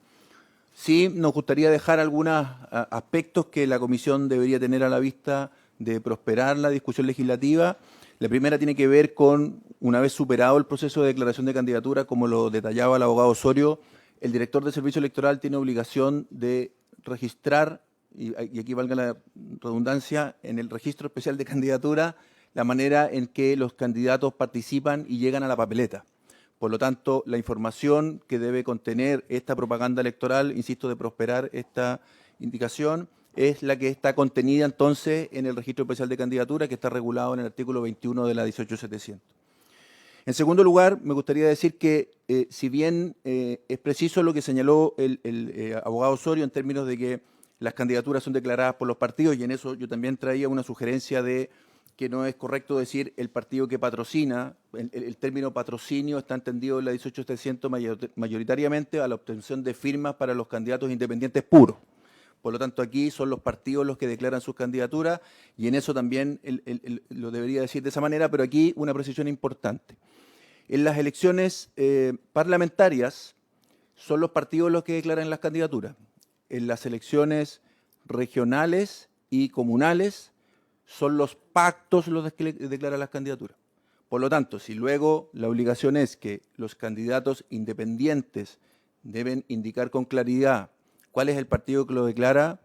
Sí, nos gustaría dejar algunos aspectos que la comisión debería tener a la vista de prosperar la discusión legislativa. La primera tiene que ver con, una vez superado el proceso de declaración de candidatura, como lo detallaba el abogado Osorio, el director de servicio electoral tiene obligación de registrar, y aquí valga la redundancia, en el registro especial de candidatura, la manera en que los candidatos participan y llegan a la papeleta. Por lo tanto, la información que debe contener esta propaganda electoral, insisto, de prosperar esta indicación, es la que está contenida entonces en el registro especial de candidatura, que está regulado en el artículo 21 de la 18.700. En segundo lugar, me gustaría decir que, si bien es preciso lo que señaló el abogado Osorio en términos de que las candidaturas son declaradas por los partidos, y en eso yo también traía una sugerencia de que no es correcto decir el partido que patrocina. El término patrocinio está entendido en la 18.700 mayoritariamente a la obtención de firmas para los candidatos independientes puros. Por lo tanto, aquí son los partidos los que declaran sus candidaturas, y en eso también lo debería decir de esa manera, pero aquí una precisión importante. En las elecciones parlamentarias son los partidos los que declaran las candidaturas. En las elecciones regionales y comunales son los pactos los que declaran las candidaturas. Por lo tanto, si luego la obligación es que los candidatos independientes deben indicar con claridad cuál es el partido que lo declara,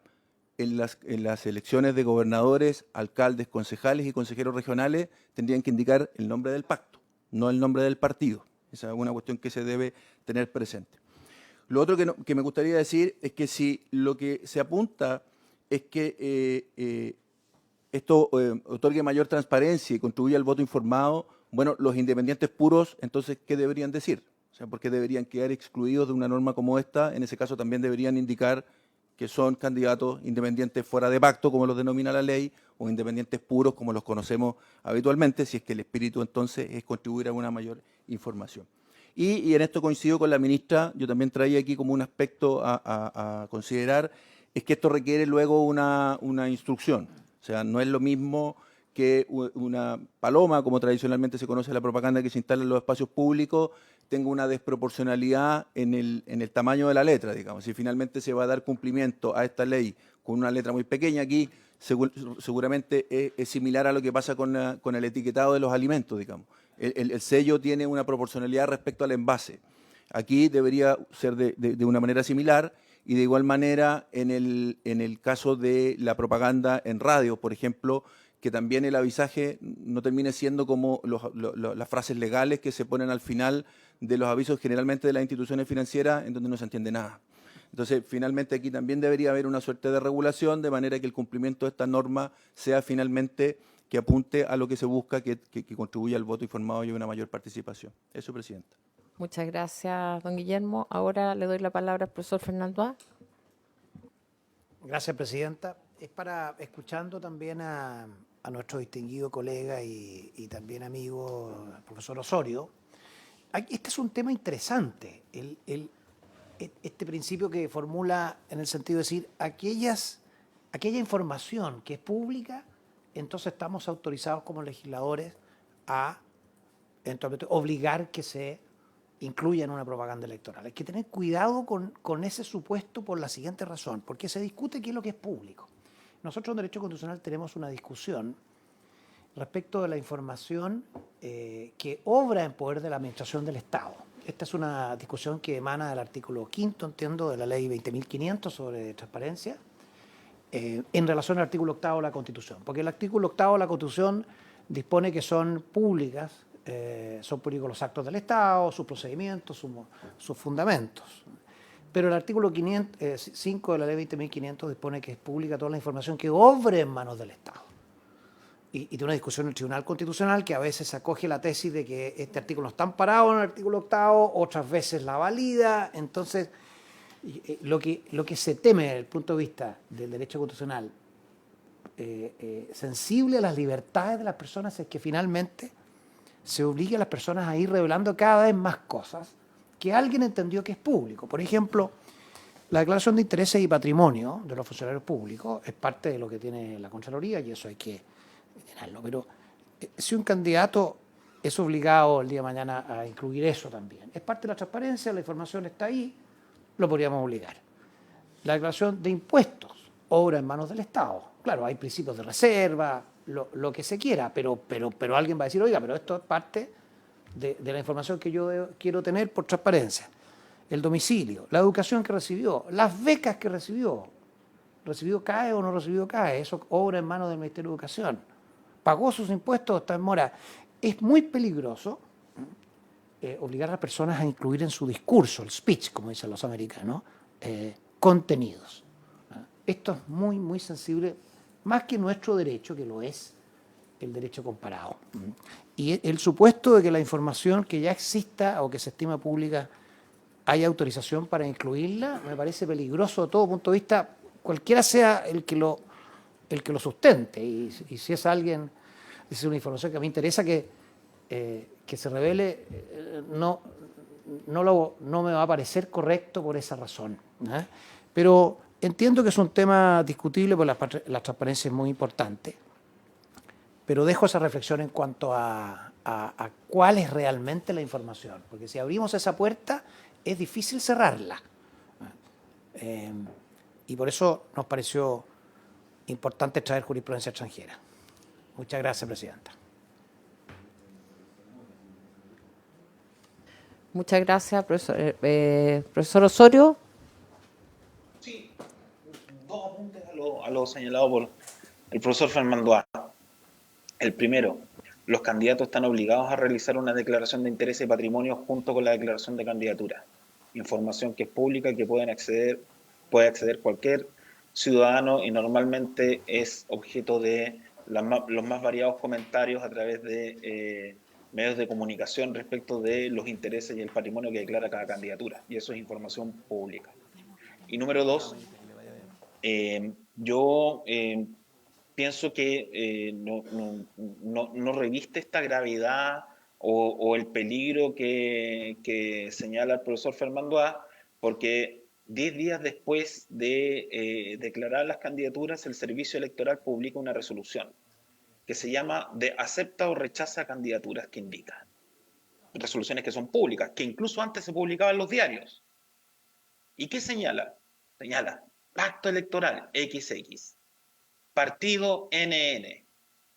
en las elecciones de gobernadores, alcaldes, concejales y consejeros regionales tendrían que indicar el nombre del pacto, no el nombre del partido. Esa es una cuestión que se debe tener presente. Lo otro que me gustaría decir es que si lo que se apunta es que esto otorgue mayor transparencia y contribuya al voto informado, bueno, los independientes puros, entonces, ¿qué deberían decir? O sea, ¿por qué deberían quedar excluidos de una norma como esta? En ese caso también deberían indicar que son candidatos independientes fuera de pacto, como los denomina la ley, o independientes puros, como los conocemos habitualmente, si es que el espíritu entonces es contribuir a una mayor información. Y en esto coincido con la ministra, yo también traía aquí como un aspecto a considerar, es que esto requiere luego una instrucción. O sea, no es lo mismo que una paloma, como tradicionalmente se conoce la propaganda que se instala en los espacios públicos, tenga una desproporcionalidad en el tamaño de la letra, digamos. Si finalmente se va a dar cumplimiento a esta ley con una letra muy pequeña, aquí seguramente es similar a lo que pasa con el etiquetado de los alimentos, digamos. El sello tiene una proporcionalidad respecto al envase. Aquí debería ser de una manera similar, y de igual manera en el caso de la propaganda en radio, por ejemplo, que también el avisaje no termine siendo como las frases legales que se ponen al final de los avisos generalmente de las instituciones financieras, en donde no se entiende nada. Entonces, finalmente aquí también debería haber una suerte de regulación, de manera que el cumplimiento de esta norma sea finalmente que apunte a lo que se busca, que contribuya al voto informado y a una mayor participación. Eso, Presidenta. Muchas gracias, don Guillermo. Ahora le doy la palabra al profesor Fernando A. Gracias, Presidenta. Es para, escuchando también a nuestro distinguido colega y también amigo, el profesor Osorio, este es un tema interesante, este principio que formula en el sentido de decir, aquella información que es pública, entonces estamos autorizados como legisladores a obligar que se incluya en una propaganda electoral. Hay que tener cuidado con ese supuesto por la siguiente razón, porque se discute qué es lo que es público. Nosotros en Derecho Constitucional tenemos una discusión respecto de la información que obra en poder de la Administración del Estado. Esta es una discusión que emana del artículo 5º, entiendo, de la Ley 20.500 sobre transparencia, en relación al artículo 8º de la Constitución. Porque el artículo 8º de la Constitución dispone que son públicos los actos del Estado, sus procedimientos, sus fundamentos. Pero el artículo 5 de la Ley 20.500 dispone que es pública toda la información que obre en manos del Estado. Y tiene una discusión en el Tribunal Constitucional que a veces acoge la tesis de que este artículo no está amparado en el artículo 8º, otras veces la valida. Entonces, lo que se teme desde el punto de vista del derecho constitucional sensible a las libertades de las personas es que finalmente se obligue a las personas a ir revelando cada vez más cosas que alguien entendió que es público. Por ejemplo, la declaración de intereses y patrimonio de los funcionarios públicos es parte de lo que tiene la Contraloría y eso hay que llenarlo. Pero si un candidato es obligado el día de mañana a incluir eso también, es parte de la transparencia, la información está ahí, lo podríamos obligar. La declaración de impuestos, obra en manos del Estado. Claro, hay principios de reserva, lo que se quiera, pero alguien va a decir, oiga, pero esto es parte de la información que yo quiero tener por transparencia. El domicilio, la educación que recibió, las becas que recibió CAE o no recibió CAE, eso obra en manos del Ministerio de Educación. Pagó sus impuestos, está en mora. Es muy peligroso obligar a las personas a incluir en su discurso, el speech, como dicen los americanos, contenidos. Esto es muy, muy sensible, más que nuestro derecho, que lo es el derecho comparado. Y el supuesto de que la información que ya exista o que se estima pública haya autorización para incluirla, me parece peligroso de todo punto de vista, cualquiera sea el que lo sustente. Y si es alguien, es una información que a mí interesa que se revele, no me va a parecer correcto por esa razón. Pero entiendo que es un tema discutible, porque la transparencia es muy importante. Pero dejo esa reflexión en cuanto a cuál es realmente la información. Porque si abrimos esa puerta, es difícil cerrarla. Y por eso nos pareció importante traer jurisprudencia extranjera. Muchas gracias, Presidenta. Muchas gracias, profesor Osorio. Sí, dos apuntes a lo señalado por el profesor Fernando A. El primero, los candidatos están obligados a realizar una declaración de interés y patrimonio junto con la declaración de candidatura. información que es pública, que puede acceder cualquier ciudadano y normalmente es objeto de los más variados comentarios a través de medios de comunicación respecto de los intereses y el patrimonio que declara cada candidatura, y eso es información pública. Y número dos, yo pienso que no reviste esta gravedad o el peligro que señala el profesor Fernando A., porque 10 días después de declarar las candidaturas, el Servicio Electoral publica una resolución que se llama de acepta o rechaza candidaturas, que indica resoluciones que son públicas, que incluso antes se publicaban en los diarios. ¿Y qué señala? Señala pacto electoral XX, partido NN,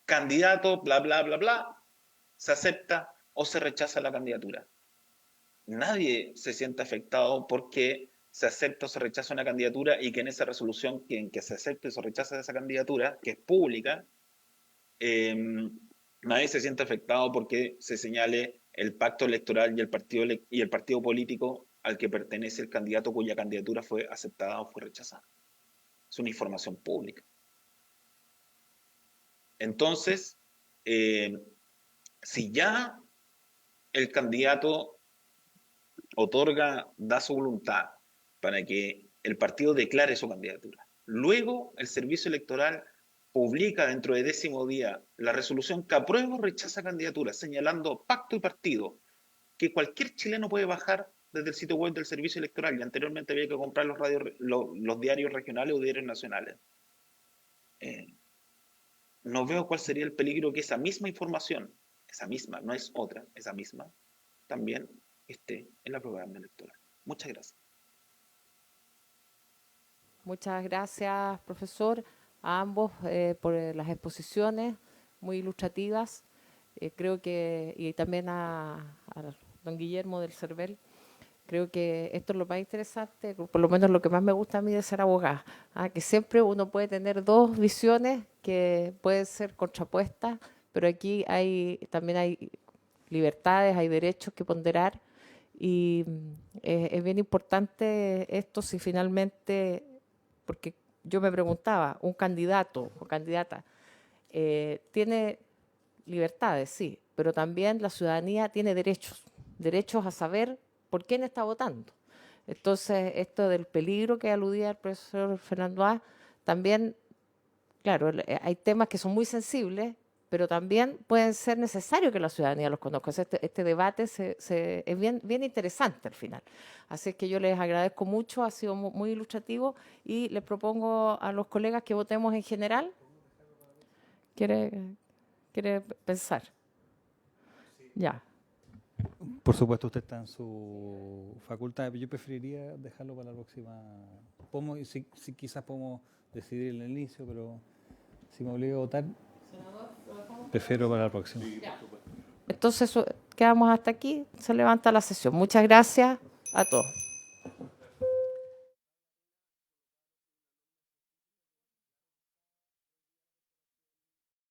candidato bla bla bla bla, se acepta o se rechaza la candidatura. Nadie se siente afectado porque se acepta o se rechaza una candidatura y que en esa resolución en que se acepte o se rechaza esa candidatura, que es pública, nadie se siente afectado porque se señale el pacto electoral y el partido político al que pertenece el candidato cuya candidatura fue aceptada o fue rechazada. Es una información pública. Entonces, si ya el candidato da su voluntad para que el partido declare su candidatura, luego el Servicio Electoral publica dentro de 10º día la resolución que aprueba o rechaza candidaturas, señalando pacto y partido, que cualquier chileno puede bajar desde el sitio web del Servicio Electoral, y anteriormente había que comprar los diarios regionales o diarios nacionales. No veo cuál sería el peligro que esa misma información, esa misma, no es otra, esa misma, también esté en la propaganda electoral. Muchas gracias. Muchas gracias, profesor, a ambos por las exposiciones muy ilustrativas. Creo que, y también a don Guillermo del CERVEL. Creo que esto es lo más interesante, por lo menos lo que más me gusta a mí de ser abogada, que siempre uno puede tener dos visiones que pueden ser contrapuestas, pero aquí también hay libertades, hay derechos que ponderar, y es bien importante esto si finalmente, porque yo me preguntaba, un candidato o candidata tiene libertades, sí, pero también la ciudadanía tiene derechos a saber por quién está votando. Entonces, esto del peligro que aludía el profesor Fernando A., también, claro, hay temas que son muy sensibles, pero también pueden ser necesarios que la ciudadanía los conozca. O sea, este debate es bien interesante al final. Así es que yo les agradezco mucho, ha sido muy ilustrativo, y les propongo a los colegas que votemos en general. ¿Quiere pensar? Ya. Por supuesto, usted está en su facultad. Yo preferiría dejarlo para la próxima. Si quizás podemos decidir en el inicio, pero si me obligo a votar, prefiero para la próxima. Entonces, quedamos hasta aquí. Se levanta la sesión. Muchas gracias a todos.